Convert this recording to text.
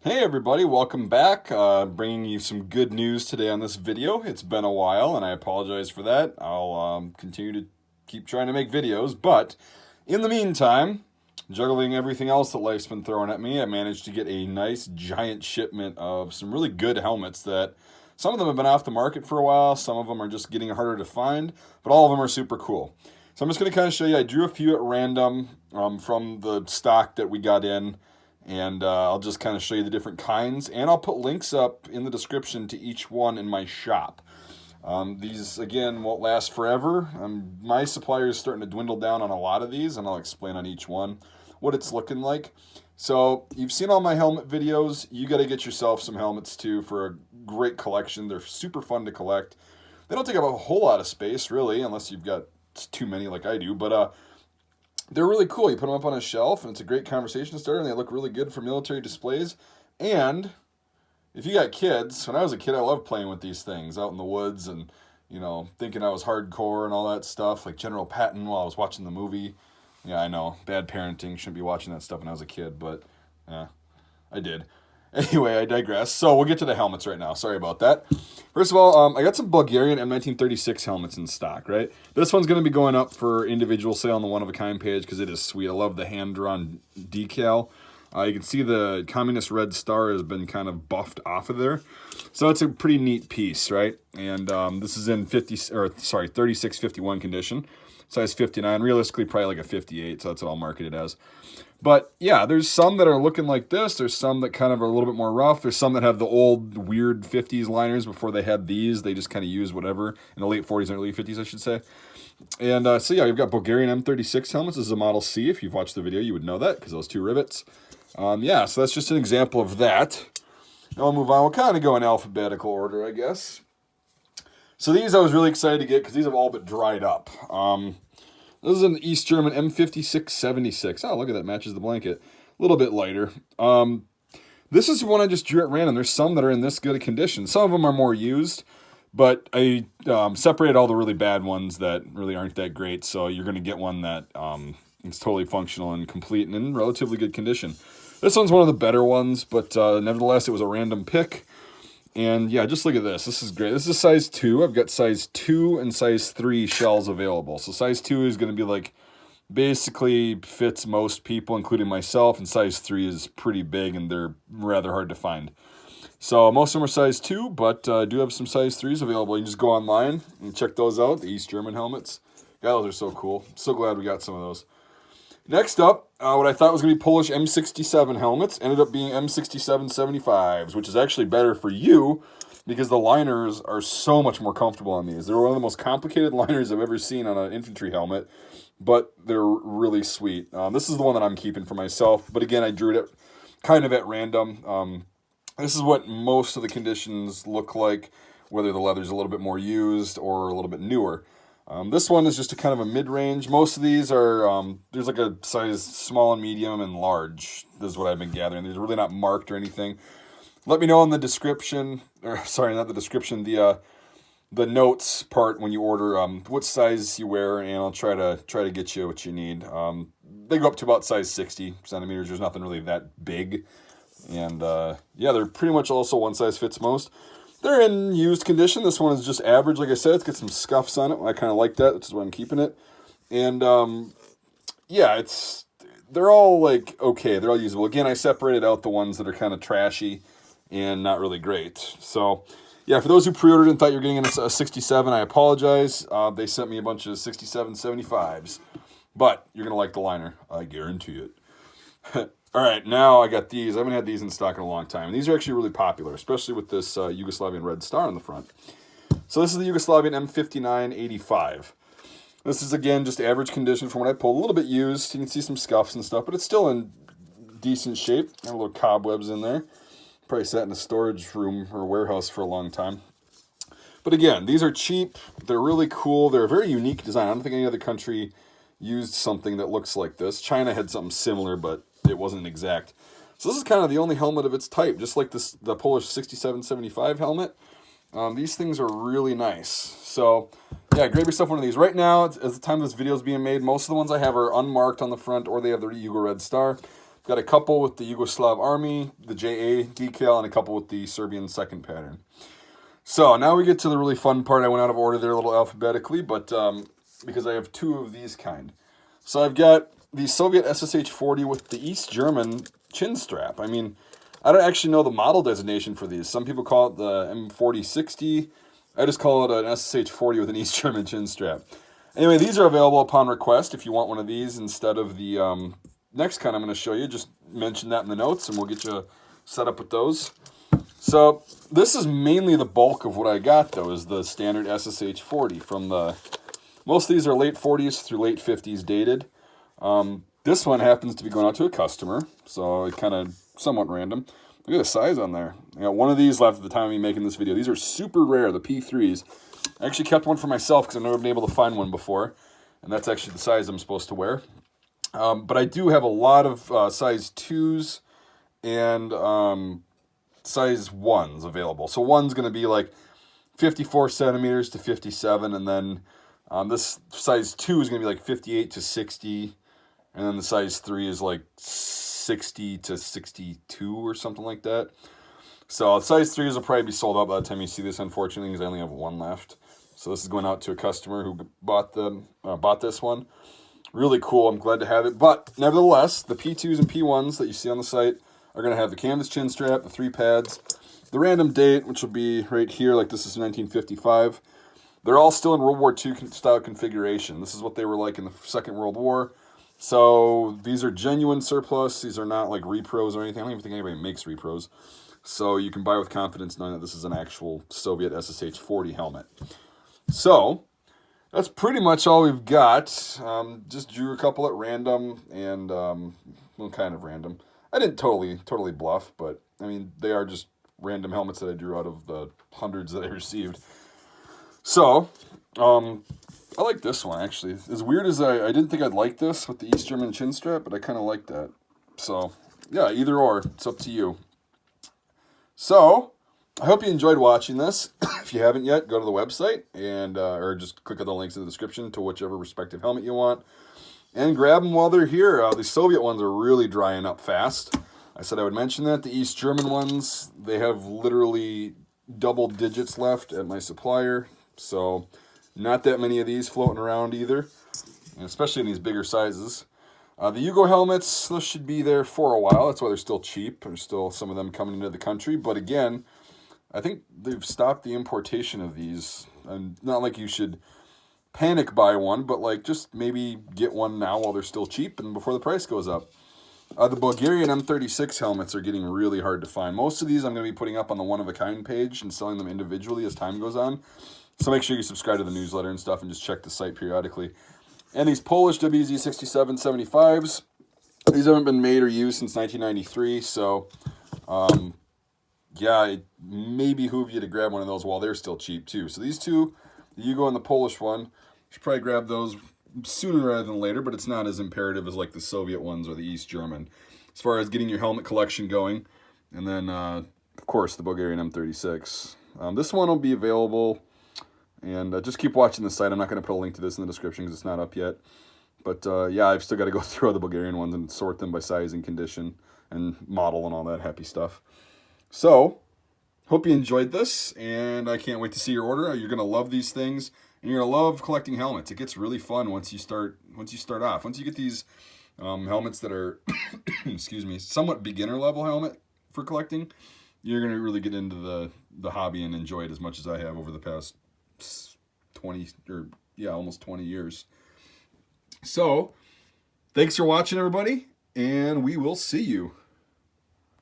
Hey everybody, welcome back. Bringing you some good news today on this video. It's been a while and I apologize for that. I'll continue to keep trying to make videos, but in the meantime, juggling everything else that life's been throwing at me, I managed to get a nice giant shipment of some really good helmets that some of them have been off the market for a while, some of them are just getting harder to find, but all of them are super cool. So I'm just going to kind of show you, I drew a few at random from the stock that we got in, and I'll just kind of show you the different kinds, and I'll put links up in the description to each one in my shop. These, again, won't last forever. My supplier is starting to dwindle down on a lot of these, and I'll explain on each one what it's looking like. So you've seen all my helmet videos. You got to get yourself some helmets too for a great collection. They're super fun to collect. They don't take up a whole lot of space, really, unless you've got too many like I do, but they're really cool. You put them up on a shelf, and it's a great conversation starter, and they look really good for military displays. And if you got kids, when I was a kid, I loved playing with these things out in the woods and, thinking I was hardcore and all that stuff, like General Patton while I was watching the movie. Yeah, I know, bad parenting, shouldn't be watching that stuff when I was a kid, but yeah, I did. Anyway, I digress. So we'll get to the helmets right now. Sorry about that. First of all, I got some Bulgarian M1936 helmets in stock, right? This one's going to be going up for individual sale on the one-of-a-kind page because it is sweet. I love the hand-drawn decal. You can see the communist red star has been kind of buffed off of there. So it's a pretty neat piece, right? And this is in 3651 condition. Size 59, realistically probably like a 58, so that's what I'll market it as. But yeah, there's some that are looking like this. There's some that kind of are a little bit more rough. There's some that have the old weird 50s liners before they had these. They just kind of used whatever in the late 40s and early 50s, I should say. And so yeah, you've got Bulgarian M36 helmets. This is a Model C. If you've watched the video, you would know that because those two rivets. Yeah, so that's just an example of that. Now we'll move on. We'll kind of go in alphabetical order, I guess. So these I was really excited to get because these have all but dried up. This is an East German M5676. Oh, look at that, matches the blanket. A little bit lighter. This is one I just drew at random. There's some that are in this good a condition. Some of them are more used, but I separated all the really bad ones that really aren't that great. So you're going to get one that is totally functional and complete and in relatively good condition. This one's one of the better ones, but nevertheless, it was a random pick. And yeah, just look at this. This is great. This is size 2. I've got size 2 and size 3 shells available. So size 2 is going to be like basically fits most people, including myself. And size 3 is pretty big and they're rather hard to find. So most of them are size 2, but I do have some size 3s available. You can just go online and check those out, the East German helmets. Yeah, those are so cool. So glad we got some of those. Next up, what I thought was going to be Polish M67 helmets ended up being M6775s, which is actually better for you because the liners are so much more comfortable on these. They're one of the most complicated liners I've ever seen on an infantry helmet, but they're really sweet. This is the one that I'm keeping for myself, but again, I drew it kind of at random. This is what most of the conditions look like, whether the leather's a little bit more used or a little bit newer. This one is just a kind of a mid-range. Most of these are, there's like a size small and medium and large. This is what I've been gathering. These are really not marked or anything. Let me know in the description, or sorry, not the description, the notes part when you order what size you wear, and I'll try to get you what you need. They go up to about size 60 centimeters. There's nothing really that big. And yeah, they're pretty much also one size fits most. They're in used condition. This one is just average. Like I said, it's got some scuffs on it. I kind of like that, which is why I'm keeping it. And yeah, they're all like okay. They're all usable. Again, I separated out the ones that are kind of trashy and not really great. So yeah, for those who pre-ordered and thought you were getting a 67, I apologize. They sent me a bunch of 67 75s. But you're going to like the liner. I guarantee it. All right, now I got these. I haven't had these in stock in a long time. And these are actually really popular, especially with this Yugoslavian red star on the front. So this is the Yugoslavian M5985. This is, again, just average condition from what I pulled. A little bit used. You can see some scuffs and stuff, but it's still in decent shape. Got a little cobwebs in there. Probably sat in a storage room or warehouse for a long time. But again, these are cheap. They're really cool. They're a very unique design. I don't think any other country used something that looks like this. China had something similar, but it wasn't exact. So this is kind of the only helmet of its type, just like the Polish 6775 helmet. These things are really nice. So yeah, grab yourself one of these. Right now, as the time this video is being made, most of the ones I have are unmarked on the front or they have the Yugo Red Star. I've got a couple with the Yugoslav Army, the JA decal, and a couple with the Serbian second pattern. So now we get to the really fun part. I went out of order there a little alphabetically, but because I have two of these kind. So I've got the Soviet SSH-40 with the East German chin strap. I mean, I don't actually know the model designation for these. Some people call it the M4060. I just call it an SSH-40 with an East German chin strap. Anyway, these are available upon request if you want one of these instead of the next kind I'm going to show you. Just mention that in the notes and we'll get you set up with those. So this is mainly the bulk of what I got, though, is the standard SSH-40 from the... Most of these are late 40s through late 50s dated. This one happens to be going out to a customer, so it kind of somewhat random. Look at the size on there. I got one of these left at the time of me making this video. These are super rare, the P3s. I actually kept one for myself because I've never been able to find one before, and that's actually the size I'm supposed to wear. But I do have a lot of size 2s and size 1s available. So 1's going to be like 54 centimeters to 57, and then this size 2 is going to be like 58 to 60, and then the size 3 is like 60 to 62 or something like that. So size 3s will probably be sold out by the time you see this, unfortunately, because I only have one left. So this is going out to a customer who bought this one. Really cool. I'm glad to have it. But nevertheless, the P2s and P1s that you see on the site are going to have the canvas chin strap, the 3 pads, the random date, which will be right here, like this is 1955. They're all still in World War II style configuration. This is what they were like in the Second World War. So these are genuine surplus. These are not like repros or anything. I don't even think anybody makes repros. So you can buy with confidence knowing that this is an actual Soviet SSH-40 helmet. So that's pretty much all we've got. Just drew a couple at random and, well, kind of random. I didn't totally bluff, but I mean, they are just random helmets that I drew out of the hundreds that I received. So, I like this one, actually. As weird as I didn't think I'd like this with the East German chin strap, but I kind of like that. So, yeah, either or. It's up to you. So, I hope you enjoyed watching this. If you haven't yet, go to the website and or just click on the links in the description to whichever respective helmet you want. And grab them while they're here. The Soviet ones are really drying up fast. I said I would mention that. The East German ones, they have literally double digits left at my supplier. So, not that many of these floating around either, and especially in these bigger sizes. The Yugo helmets, those should be there for a while. That's why they're still cheap. There's still some of them coming into the country. But again, I think they've stopped the importation of these. And not like you should panic buy one, but like just maybe get one now while they're still cheap and before the price goes up. The Bulgarian M36 helmets are getting really hard to find. Most of these I'm going to be putting up on the one-of-a-kind page and selling them individually as time goes on. So make sure you subscribe to the newsletter and stuff and just check the site periodically. And these Polish WZ6775s, these haven't been made or used since 1993, so yeah, it may behoove you to grab one of those while they're still cheap too. So these two, the Yugo and the Polish one, you should probably grab those sooner rather than later, but it's not as imperative as like the Soviet ones or the East German. As far as getting your helmet collection going, and then of course the Bulgarian M36. This one will be available. And just keep watching the site. I'm not going to put a link to this in the description because it's not up yet. But yeah, I've still got to go through all the Bulgarian ones and sort them by size and condition and model and all that happy stuff. So, hope you enjoyed this, and I can't wait to see your order. You're going to love these things, and you're going to love collecting helmets. It gets really fun once you start off. Once you get these helmets that are, excuse me, somewhat beginner level helmet for collecting, you're going to really get into the hobby and enjoy it as much as I have over the past 20 or yeah, almost 20 years. So, thanks for watching, everybody, and we will see you.